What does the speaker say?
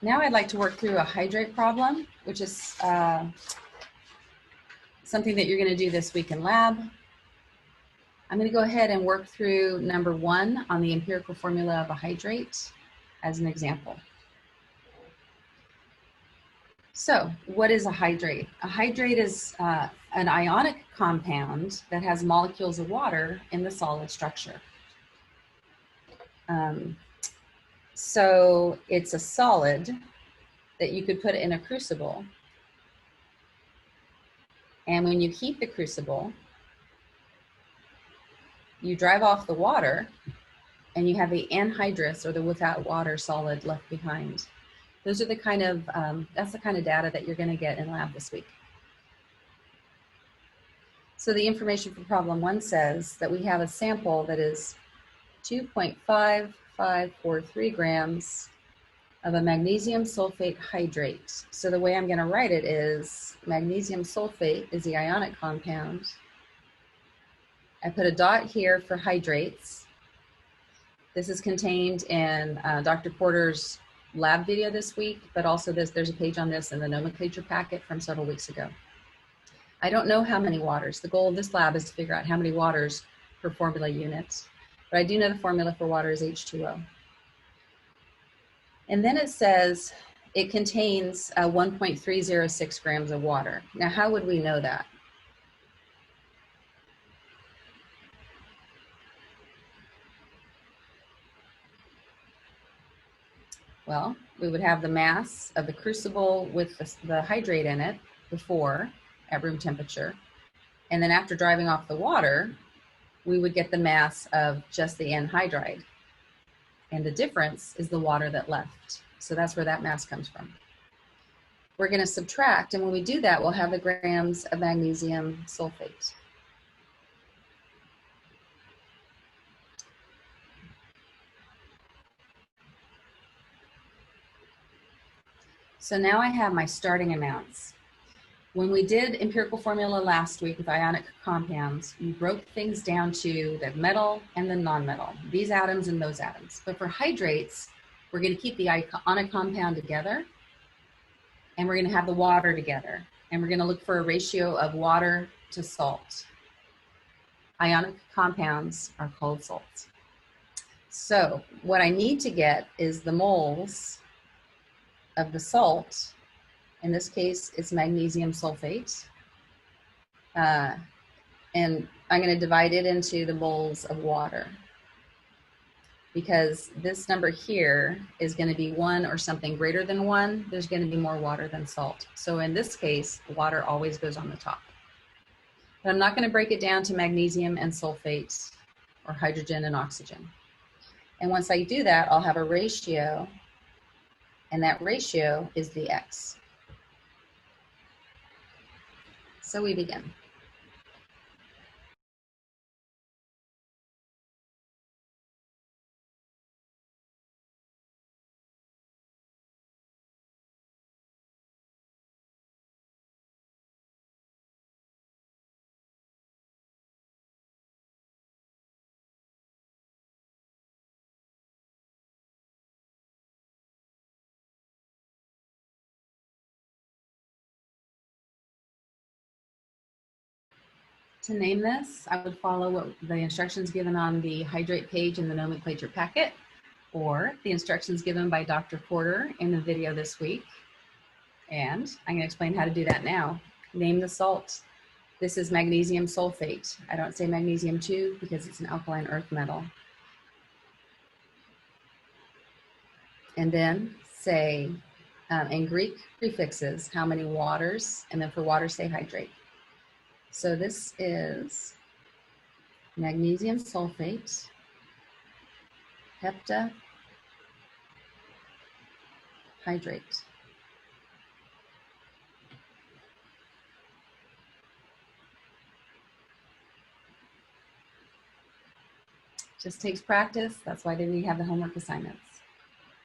Now I'd like to work through a hydrate problem, which is something that you're going to do this week in lab. I'm going to go ahead and work through number 1 on the empirical formula of a hydrate as an example. So what is a hydrate? A hydrate is an ionic compound that has molecules of water in the solid structure. So it's a solid that you could put in a crucible. And when you heat the crucible, you drive off the water and you have the anhydrous, or the without water solid, left behind. Those are the kind of, that's the kind of data that you're going to get in lab this week. So the information for problem 1 says that we have a sample that is 2.5543 grams of a magnesium sulfate hydrate. So the way I'm going to write it is magnesium sulfate is the ionic compound. I put a dot here for hydrates. This is contained in Dr. Porter's lab video this week, but also there's a page on this in the nomenclature packet from several weeks ago. I don't know how many waters. The goal of this lab is to figure out how many waters per formula unit, but I do know the formula for water is H2O. And then it says it contains 1.306 grams of water. Now, how would we know that? Well, we would have the mass of the crucible with the hydrate in it before at room temperature. And then after driving off the water, we would get the mass of just the anhydride. And the difference is the water that left. So that's where that mass comes from. We're going to subtract, and when we do that, we'll have the grams of magnesium sulfate. So now I have my starting amounts. When we did empirical formula last week with ionic compounds, we broke things down to the metal and the non-metal, these atoms and those atoms. But for hydrates, we're going to keep the ionic compound together, and we're going to have the water together, and we're going to look for a ratio of water to salt. Ionic compounds are called salts. So what I need to get is the moles of the salt. In this case, it's magnesium sulfate. And I'm going to divide it into the moles of water, because this number here is going to be 1 or something greater than 1. There's going to be more water than salt. So in this case, water always goes on the top. But I'm not going to break it down to magnesium and sulfate or hydrogen and oxygen. And once I do that, I'll have a ratio, and that ratio is the X. So we begin. To name this, I would follow what the instructions given on the hydrate page in the nomenclature packet, or the instructions given by Dr. Porter in the video this week. And I'm going to explain how to do that now. Name the salt. This is magnesium sulfate. I don't say magnesium 2 because it's an alkaline earth metal. And then say, in Greek prefixes, how many waters, and then for water say hydrate. So this is magnesium sulfate, heptahydrate. Just takes practice. That's why we have the homework assignments.